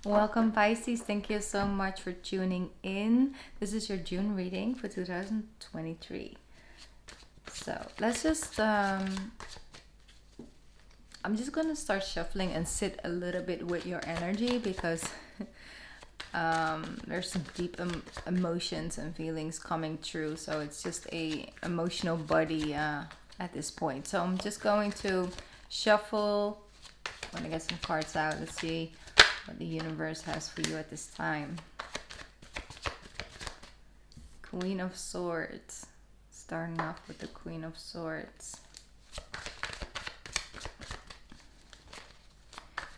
Welcome Pisces, thank you so much for tuning in. This is your June reading for 2023. So let's just, I'm just gonna start shuffling and sit a little bit with your energy because there's some deep emotions and feelings coming through. So it's just a emotional body at this point. So I'm just going to shuffle. I'm gonna get some cards out. Let's see what the universe has for you at this time. Queen of Swords. Starting off with the Queen of Swords.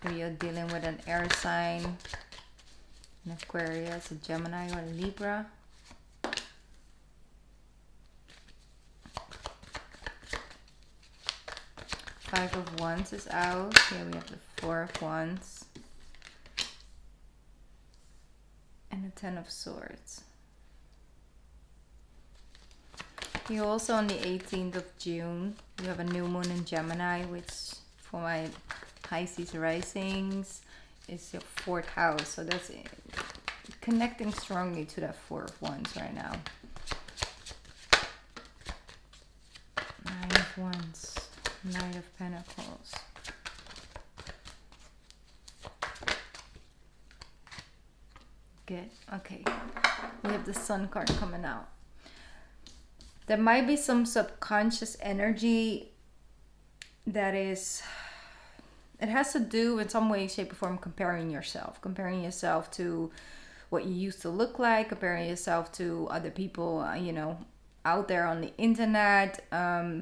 Maybe you're dealing with an air sign, an Aquarius, a Gemini, or a Libra. Five of Wands is out. Here we have the Four of Wands. And the Ten of Swords. You also on the 18th of June, you have a new moon in Gemini, which for my Pisces risings is your fourth house. So that's connecting strongly to that Four of Wands right now. Nine of Wands, Knight of Pentacles. Good. Okay. We have the Sun card coming out. There might be some subconscious energy that is, it has to do in some way, shape, or form comparing yourself to what you used to look like, comparing yourself to other people, out there on the internet,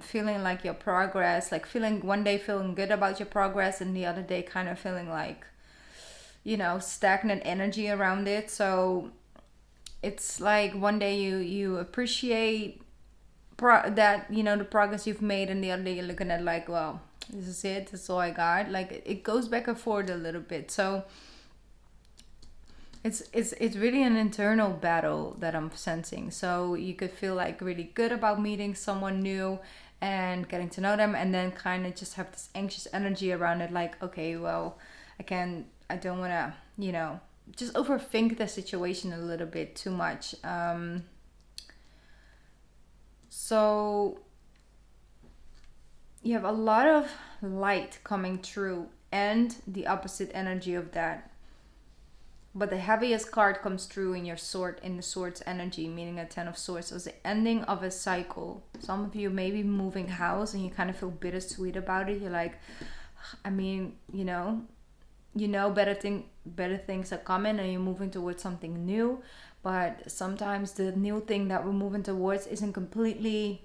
feeling like your progress, like feeling one day feeling good about your progress and the other day kind of feeling like, stagnant energy around it. So it's like one day you appreciate that, the progress you've made, and the other day you're looking at like, well, this is it, this is all I got. Like it goes back and forth a little bit. So it's really an internal battle that I'm sensing. So you could feel like really good about meeting someone new and getting to know them, and then kind of just have this anxious energy around it, like, okay, well, I don't want to, just overthink the situation a little bit too much. So you have a lot of light coming through and the opposite energy of that. But the heaviest card comes through in the Swords energy, meaning a Ten of Swords. So it's the ending of a cycle. Some of you may be moving house and you kind of feel bittersweet about it. You're like, better things are coming and you're moving towards something new, but sometimes the new thing that we're moving towards isn't completely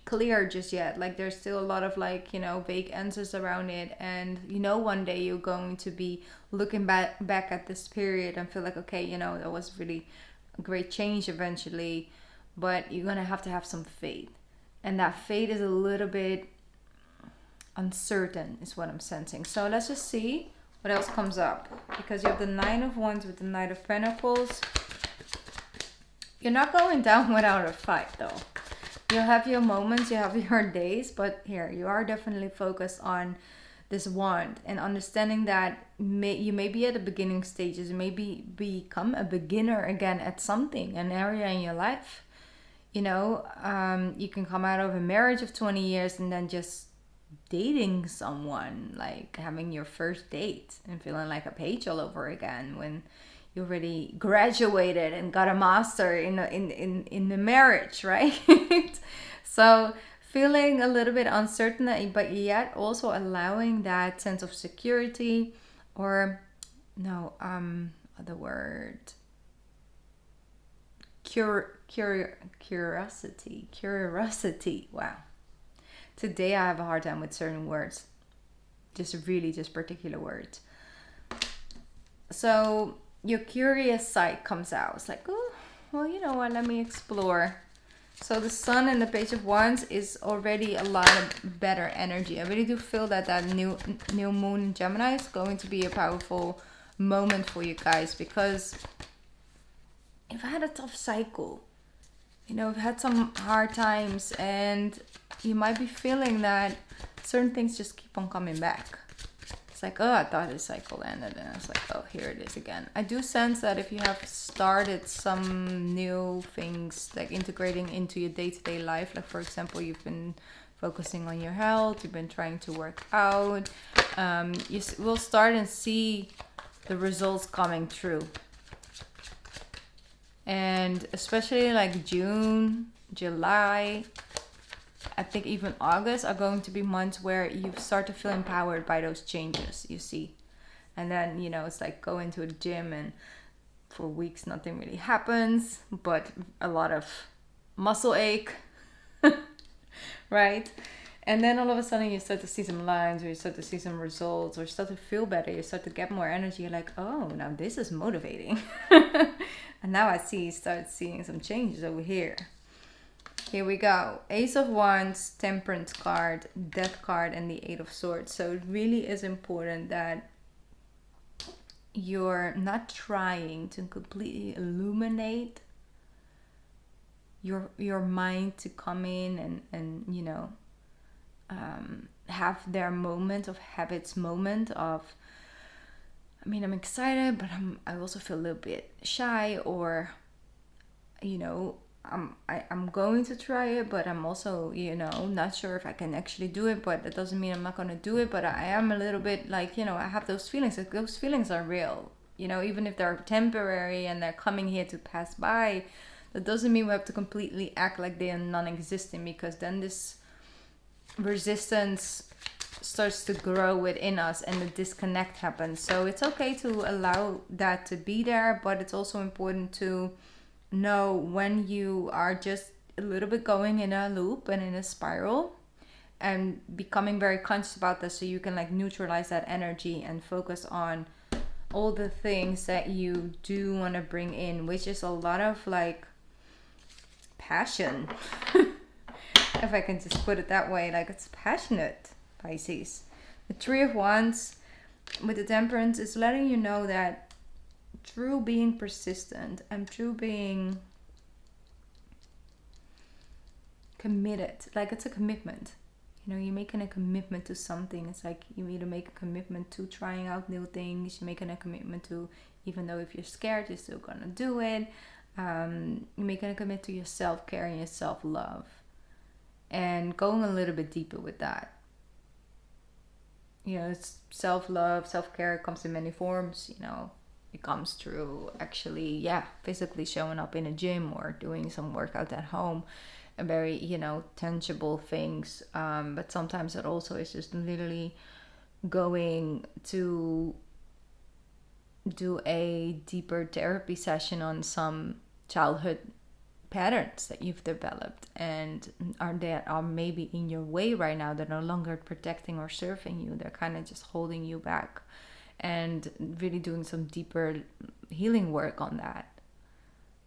clear just yet. Like there's still a lot of vague answers around it, and one day you're going to be looking back at this period and feel like, okay, that was really a great change eventually, but you're gonna have to have some faith, and that faith is a little bit uncertain is what I'm sensing. So let's just see what else comes up, because you have the Nine of Wands with the Knight of Pentacles. You're not going down without a fight though. You'll have your moments, you have your days, but here you are definitely focused on this wand and understanding that you may be at the beginning stages, maybe become a beginner again at something, an area in your life. You can come out of a marriage of 20 years and then just dating someone, like having your first date and feeling like a page all over again when you already graduated and got a master in the marriage, right? So feeling a little bit uncertain, but yet also allowing that sense of security, or the word curiosity. Wow, today I have a hard time with certain words, just particular words. So your curious side comes out. It's like, oh, well, you know what, let me explore. So the Sun and the Page of Wands is already a lot of better energy. I really do feel that new moon in Gemini is going to be a powerful moment for you guys, because you've had a tough cycle. You've had some hard times, and you might be feeling that certain things just keep on coming back. It's like, oh, I thought this cycle ended, and it's like, oh, here it is again. I do sense that if you have started some new things, like integrating into your day-to-day life, like for example, you've been focusing on your health, you've been trying to work out, you will start and see the results coming through. And especially like June, July, I think even August are going to be months where you start to feel empowered by those changes, you see. And then, you know, it's like go into a gym and for weeks nothing really happens, but a lot of muscle ache, right? And then all of a sudden you start to see some lines, or you start to see some results, or you start to feel better, you start to get more energy. You're like, oh, now this is motivating. And now I start seeing some changes over here. Here we go. Ace of Wands, Temperance card, Death card, and the Eight of Swords. So it really is important that you're not trying to completely illuminate your mind to come in and you know, have their moment of habits, moment of, I mean, I'm excited, but I also feel a little bit shy, or, you know, I'm going to try it, but I'm also, you know, not sure if I can actually do it, but that doesn't mean I'm not going to do it, but I am a little bit like, you know, I have those feelings. Like, those feelings are real, you know, even if they're temporary and they're coming here to pass by, that doesn't mean we have to completely act like they are non-existent, because then this resistance starts to grow within us and the disconnect happens. So it's okay to allow that to be there, but it's also important to know when you are just a little bit going in a loop and in a spiral, and becoming very conscious about this, so you can like neutralize that energy and focus on all the things that you do want to bring in, which is a lot of like passion. If I can just put it that way, like it's passionate, Pisces. The Three of Wands with the Temperance is letting you know that through being persistent and through being committed, like it's a commitment. You know, you're making a commitment to something. It's like you either make a commitment to trying out new things, you're making a commitment to, even though if you're scared, you're still gonna do it. You're making a commitment to your self-care and your self-love. And going a little bit deeper with that. You know, it's self-love, self-care comes in many forms, you know. It comes through actually, physically showing up in a gym or doing some workout at home. And very, you know, tangible things. But sometimes it also is just literally going to do a deeper therapy session on some childhood patterns that you've developed and are maybe in your way right now. They're no longer protecting or serving you. They're kind of just holding you back, and really doing some deeper healing work on that.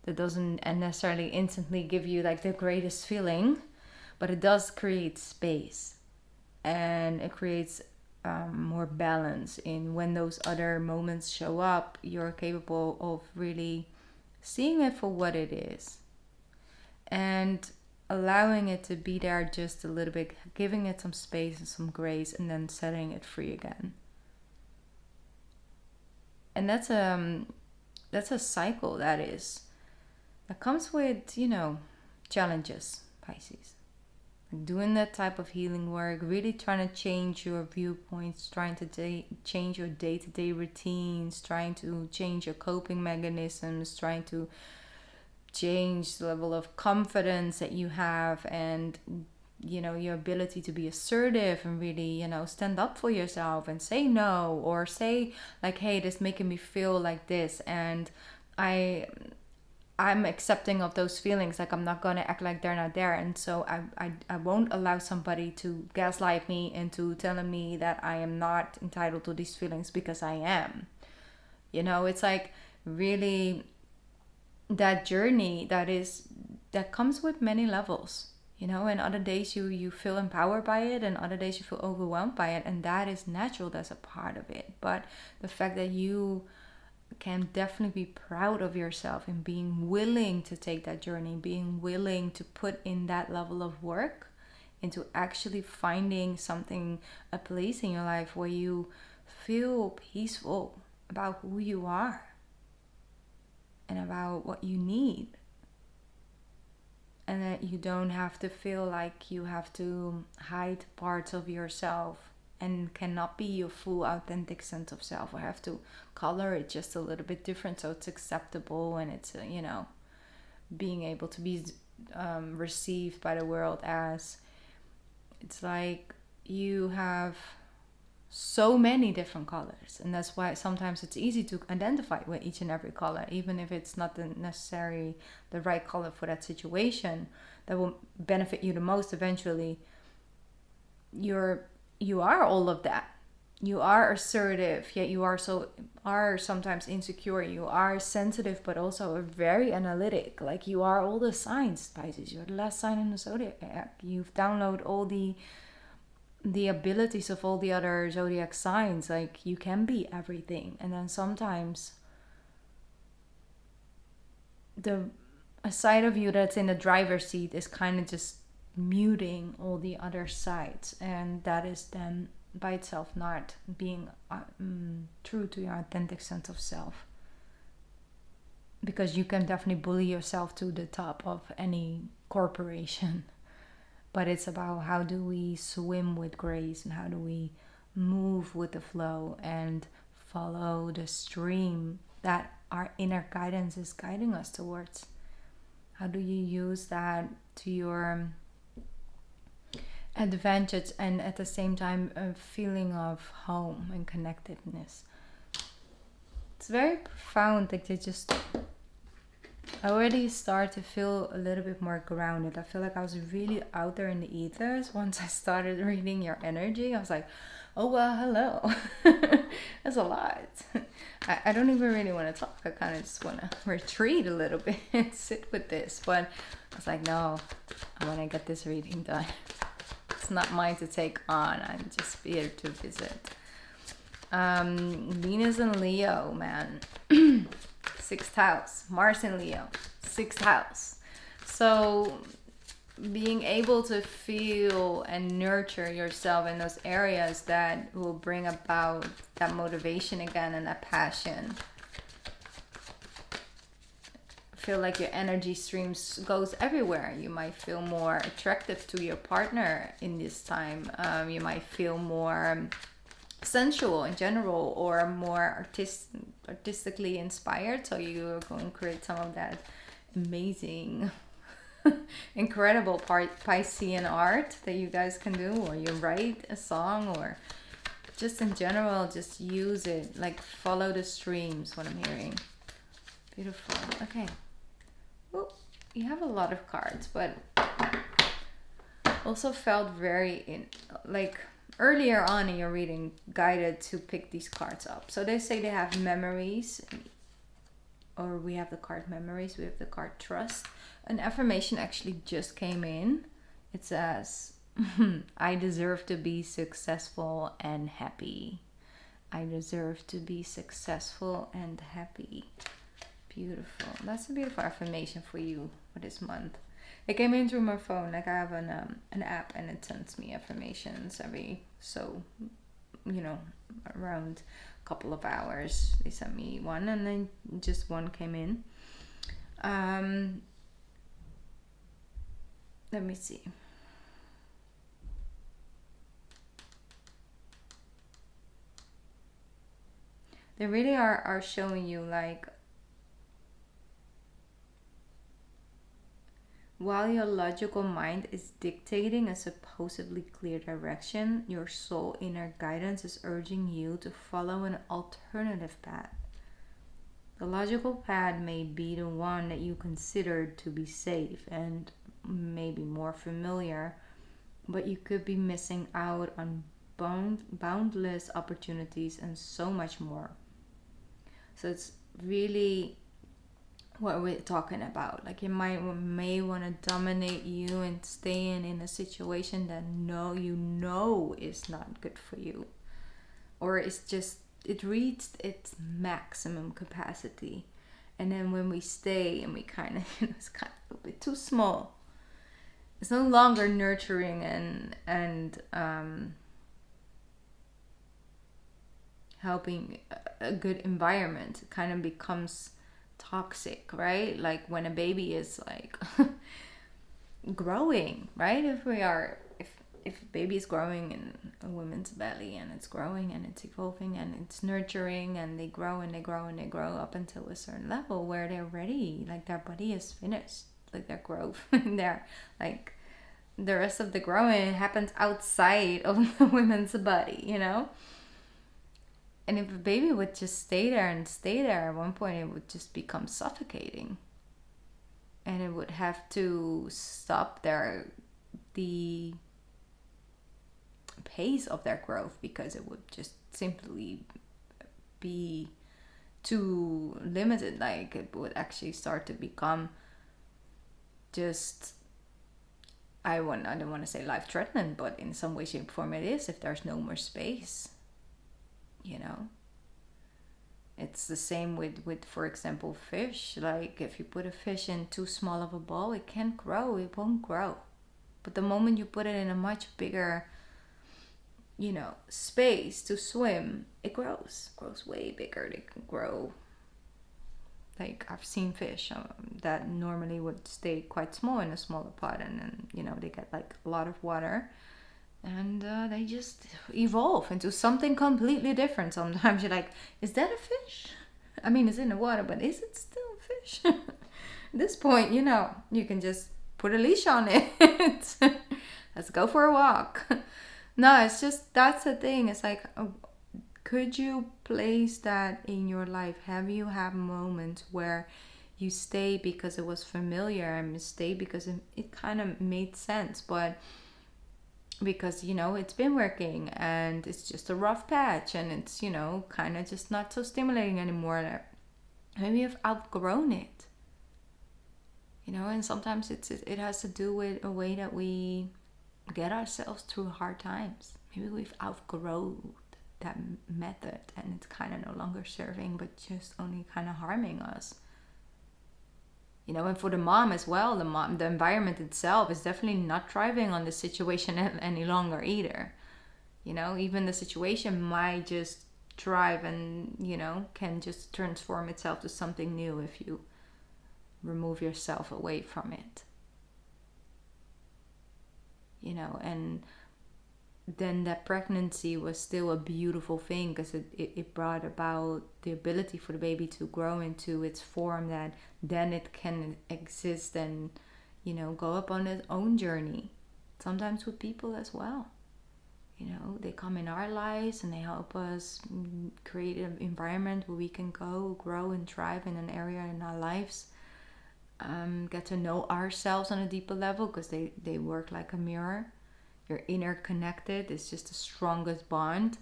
That doesn't necessarily instantly give you like the greatest feeling, but it does create space, and it creates more balance in when those other moments show up. You're capable of really seeing it for what it is and allowing it to be there just a little bit, giving it some space and some grace, and then setting it free again. And that's a cycle that comes with, you know, challenges, Pisces. Like doing that type of healing work, really trying to change your viewpoints, trying to change your day-to-day routines, trying to change your coping mechanisms, trying to change the level of confidence that you have, and, you know, your ability to be assertive and really, you know, stand up for yourself and say no, or say like, hey, this is making me feel like this, and I'm accepting of those feelings. Like, I'm not gonna act like they're not there, and so I won't allow somebody to gaslight me into telling me that I am not entitled to these feelings, because I am. You know, it's like really that journey that comes with many levels, you know, and other days you feel empowered by it, and other days you feel overwhelmed by it, and that is natural. That's a part of it. But the fact that you can definitely be proud of yourself in being willing to take that journey, being willing to put in that level of work into actually finding something, a place in your life where you feel peaceful about who you are and about what you need. And that you don't have to feel like you have to hide parts of yourself and cannot be your full authentic sense of self, or have to color it just a little bit different so it's acceptable and it's, being able to be received by the world as. It's like you have so many different colors, and that's why sometimes it's easy to identify with each and every color, even if it's not necessarily the right color for that situation that will benefit you the most eventually. You are all of that. You are assertive, yet you are sometimes insecure. You are sensitive, but also very analytic. Like, you are all the signs, Pisces. You're the last sign in the zodiac. You've downloaded all the abilities of all the other zodiac signs. Like, you can be everything. And then sometimes a side of you that's in the driver's seat is kind of just muting all the other sides, and that is then by itself not being true to your authentic sense of self, because you can definitely bully yourself to the top of any corporation. But it's about how do we swim with grace, and how do we move with the flow and follow the stream that our inner guidance is guiding us towards. How do you use that to your advantage, and at the same time a feeling of home and connectedness? It's very profound. Like, I already start to feel a little bit more grounded. I feel like I was really out there in the ethers once I started reading your energy. I was like, oh well, hello. That's a lot. I don't even really want to talk. I kind of just want to retreat a little bit and sit with this. But I was like, no, I want to get this reading done. It's not mine to take on. I'm just here to visit. Venus and Leo, man. 6th house. Mars in Leo. 6th house. So being able to feel and nurture yourself in those areas that will bring about that motivation again and that passion. Feel like your energy streams goes everywhere. You might feel more attractive to your partner in this time. You might feel more sensual in general, or more artistically inspired. So you're going to create some of that amazing incredible Piscean art that you guys can do, or you write a song, or just in general just use it. Like, follow the streams, what I'm hearing. Beautiful. Okay. Well, you have a lot of cards, but also felt very earlier on in your reading guided to pick these cards up. So they say they have memories, or we have the card memories, we have the card trust. An affirmation actually just came in. It says, I deserve to be successful and happy. I deserve to be successful and happy. Beautiful. That's a beautiful affirmation for you for this month. It came in through my phone. Like, I have an app, and it sends me affirmations every around a couple of hours. They sent me one, and then just one came in. Let me see. They really are showing you, like, while your logical mind is dictating a supposedly clear direction, your soul inner guidance is urging you to follow an alternative path. The logical path may be the one that you considered to be safe and maybe more familiar, but you could be missing out on boundless opportunities and so much more. So it's really what we're talking about. Like, it may want to dominate you and stay in a situation that is not good for you, or it reached its maximum capacity, and then when we stay and we kind of it's kind of a little bit too small, it's no longer nurturing and helping a good environment kind of becomes toxic, right? Like when a baby is like growing, right? If a baby is growing in a woman's belly, and it's growing and it's evolving and it's nurturing, and they grow and they grow and they grow up until a certain level where they're ready, like their body is finished, like their growth and their, like, the rest of the growing happens outside of the woman's body, you know? And if a baby would just stay there and stay there, at one point it would just become suffocating. And it would have to stop the pace of their growth, because it would just simply be too limited. Like it would actually start to become just, I don't want to say life threatening, but in some way, shape, form it is, if there's no more space, you know. It's the same with for example, fish. Like if you put a fish in too small of a bowl, it can't grow, it won't grow. But the moment you put it in a much bigger, you know, space to swim, it grows way bigger. They can grow, like I've seen fish that normally would stay quite small in a smaller pot, and then, you know, they get like a lot of water, and they just evolve into something completely different. Sometimes you're like, is that a fish? I mean, it's in the water, but is it still a fish? At this point, you know, you can just put a leash on it. Let's go for a walk. No, it's just, that's the thing. It's like, could you place that in your life? Have you had moments where you stay because it was familiar, and stay because it kind of made sense, but because, you know, it's been working and it's just a rough patch, and it's, you know, kind of just not so stimulating anymore. Maybe you've outgrown it, you know. And sometimes it has to do with a way that we get ourselves through hard times. Maybe we've outgrown that method, and it's kind of no longer serving, but just only kind of harming us, you know. And for the mom as well, the environment itself is definitely not thriving on the situation any longer either, you know. Even the situation might just thrive, and, you know, can just transform itself to something new if you remove yourself away from it, you know. And then that pregnancy was still a beautiful thing, because it brought about the ability for the baby to grow into its form, that then it can exist and, you know, go up on its own journey. Sometimes with people as well, you know, they come in our lives and they help us create an environment where we can go grow and thrive in an area in our lives, get to know ourselves on a deeper level, because they work like a mirror. You're interconnected. It's just the strongest bond.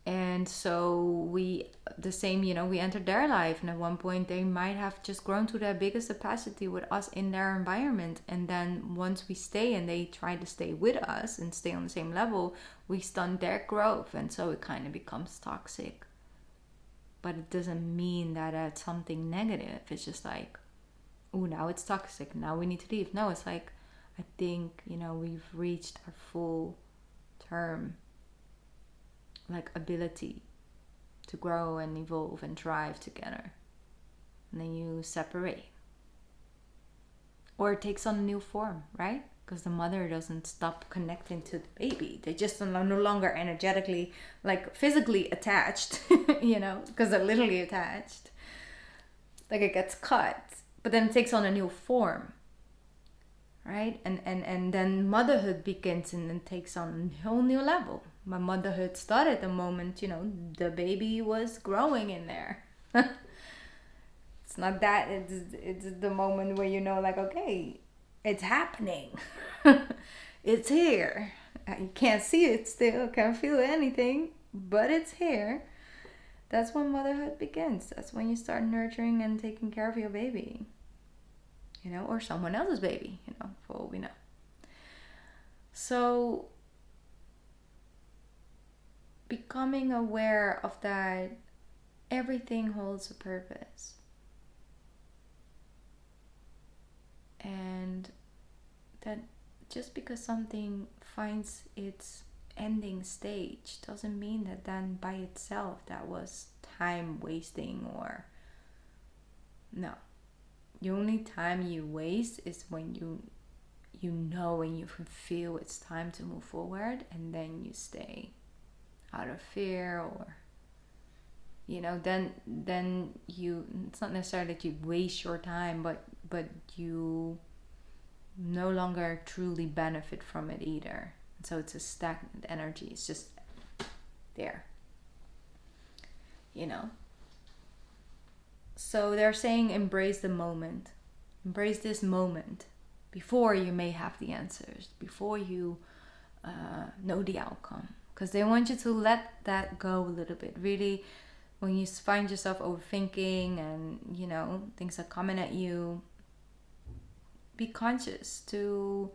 And so the same, you know, we entered their life, and at one point they might have just grown to their biggest capacity with us in their environment. And then once we stay and they try to stay with us and stay on the same level, we stunt their growth. And so it kind of becomes toxic. But it doesn't mean that that's something negative. It's just like, oh, now it's toxic, now we need to leave. No, it's like, I think, you know, we've reached our full term, like, ability to grow and evolve and thrive together. And then you separate. Or it takes on a new form, right? Because the mother doesn't stop connecting to the baby. They just are no longer energetically, like, physically attached, you know, because they're literally attached. Like, it gets cut. But then it takes on a new form. Right? And then motherhood begins and then takes on a whole new level. My motherhood started the moment, you know, the baby was growing in there. It's not that, it's the moment where, you know, like, okay, it's happening. It's here. You can't see it still, can't feel anything, but it's here. That's when motherhood begins. That's when you start nurturing and taking care of your baby. You know, or someone else's baby, you know, for all we know. So becoming aware of that, everything holds a purpose. And that just because something finds its ending stage doesn't mean that then by itself that was time wasting. Or no, the only time you waste is when you know and you feel it's time to move forward, and then you stay out of fear, or then you, it's not necessarily that you waste your time, but you no longer truly benefit from it either. And so it's a stagnant energy. It's just there. So they're saying embrace the moment. Embrace this moment before you may have the answers, before you know the outcome. Because they want you to let that go a little bit. Really, when you find yourself overthinking and, things are coming at you, be conscious to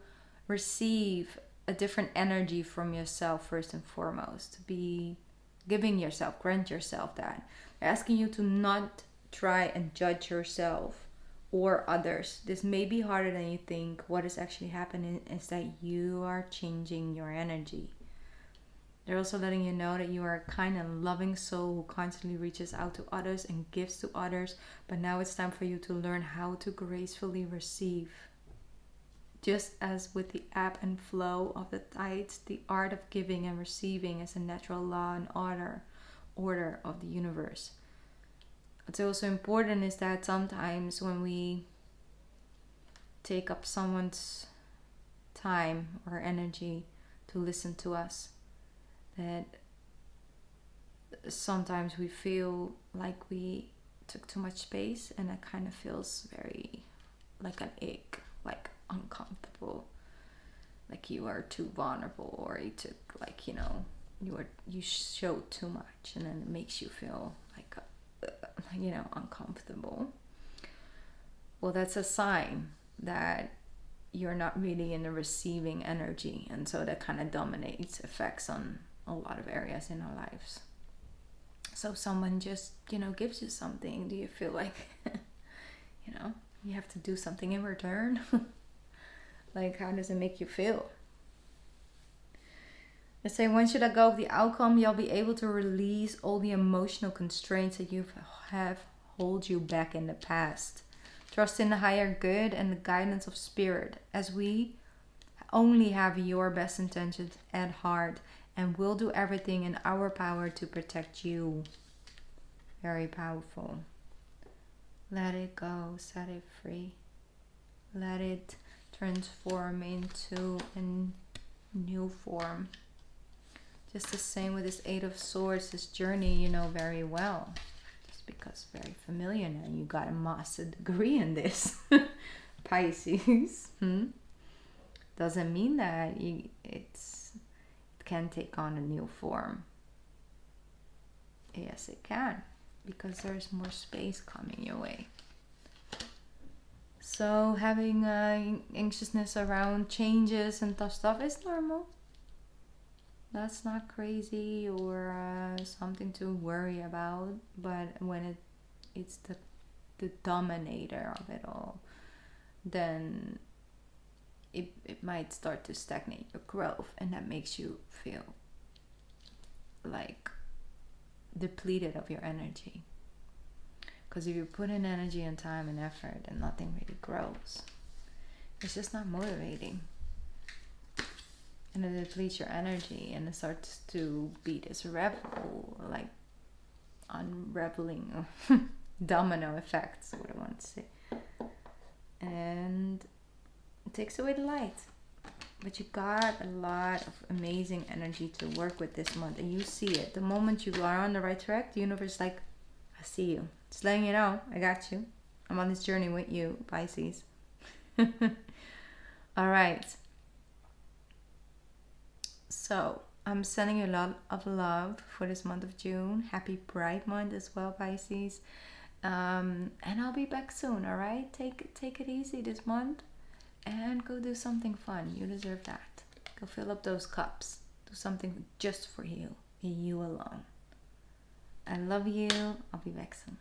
receive a different energy from yourself first and foremost. Be giving yourself, grant yourself that. They're asking you to not try and judge yourself or others. This may be harder than you think. What is actually happening is that you are changing your energy. They're also letting you know that you are a kind and loving soul who constantly reaches out to others and gives to others. But now it's time for you to learn how to gracefully receive. Just as with the ebb and flow of the tides, the art of giving and receiving is a natural law and order of the universe. What's also important is that sometimes when we take up someone's time or energy to listen to us, that sometimes we feel like we took too much space, and it kind of feels very like an ache, like uncomfortable, like you are too vulnerable, or you took you showed too much, and then it makes you feel like uncomfortable. Well, that's a sign that you're not really in the receiving energy, and so that kind of dominates effects on a lot of areas in our lives. So someone just gives you something, do you feel like you have to do something in return? Like, how does it make you feel? They say once you let go of the outcome, you'll be able to release all the emotional constraints that you have hold you back in the past. Trust in the higher good and the guidance of spirit, as we only have your best intentions at heart, and will do everything in our power to protect you. Very powerful. Let it go, set it free. Let it transform into a new form. Just the same with this Eight of Swords, this journey you know very well. Just because very familiar now. You got a master degree in this. Pisces. Doesn't mean that it can take on a new form. Yes, it can. Because there's more space coming your way. So having anxiousness around changes and tough stuff is normal. That's not crazy or something to worry about. But when it's the dominator of it all, then it might start to stagnate your growth, and that makes you feel like depleted of your energy. Because if you put in energy and time and effort and nothing really grows, it's just not motivating. And it depletes your energy, and it starts to be this rebel, like unraveling domino effects, what I want to say. And it takes away the light. But you got a lot of amazing energy to work with this month, and you see it. The moment you are on the right track, the universe is like, I see you. Just letting you know, I got you. I'm on this journey with you, Pisces. All right. So, I'm sending you a lot of love for this month of June. Happy Pride Month as well, Pisces. And I'll be back soon, all right? Take it easy this month. And go do something fun. You deserve that. Go fill up those cups. Do something just for you. And you alone. I love you. I'll be back soon.